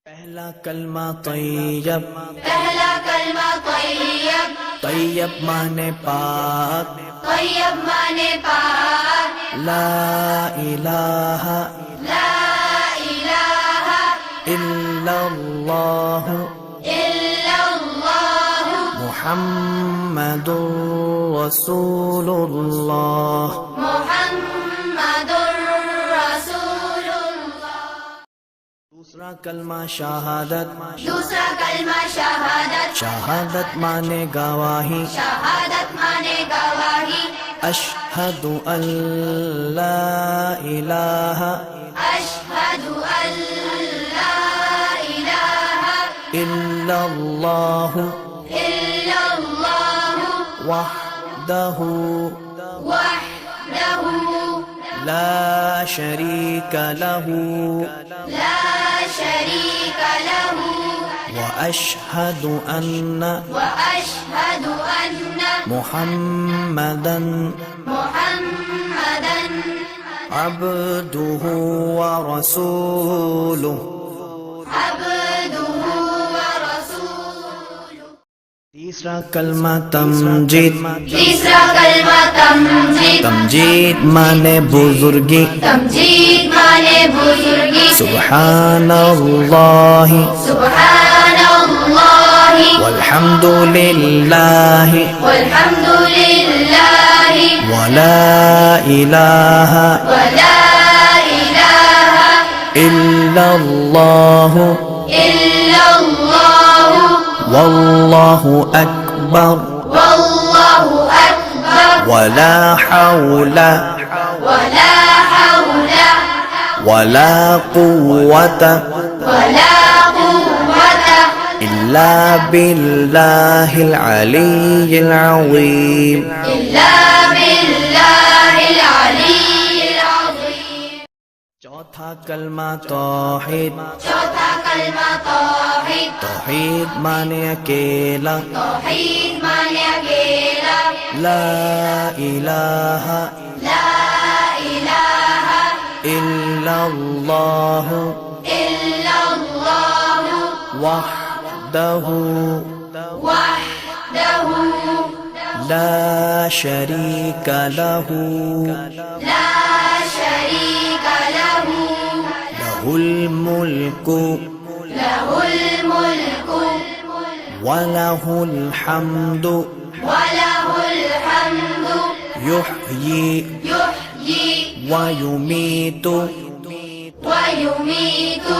पहला कलमा तैयब, पहला कलमा तैयब, तैयब माने पाक, तैयब माने पाक, ला इलाहा ला इलाहा इल्लल्लाह इल्लल्लाह मुहम्मदुर रसूलुल्लाह। मुहम्मदुर रसूलुल्लाह। दूसरा कलमा शहादत, दूसरा कलमा शहादत, शहादत माने गवाही, शहादत माने गवाही, अशहदु अल्ला इलाहा अशहदु अन ला इलाहा इल्लल्लाह इल्लल्लाह वहदहु वहदहु ला शरीका लहू ला शरीक लहु वअशहदु अन्न وأشهد أن मुहम्मदन محمدا अब्दुहु व रसूलुहु। عبده ورسوله। तीसरा कलमा तमजीद, तीसरा कलमा तमजीद, तमजीद माने बुजुर्गी, तमजीद माने बुजुर्गी, सुब्हानल्लाहि सुब्हानल्लाहि वल्हम्दुलिल्लाहि वल्हम्दुलिल्लाहि वला इलाहा वला इलाहा इल्लल्लाह इल्लल्लाह वल्लाहु अकबर वल्लाहु अकबर वला हौला वला हौला वला कुव्वता वला कुव्वता इल्ला बिल्लाहिल अलिय्यिल अज़ीम। इल्ला बिल्लाहिल अलिय्यिल अज़ीम। चौथा कलमा तौहीद, चौथा कलमा तौहीद, तौहीद माने अकेला, तौहीद माने अकेला, ला इलाहा ला इलाहा इल्लल्लाह इल्लल्लाह वहदहु वहदहु ला शरीका लहू ला शरीक लहु लहुल मुल्कु लहुल मुल्कु वलहुल हम्दु वलहुल हम्दु युह्यी युह्यी व युमीतु वयुमीतु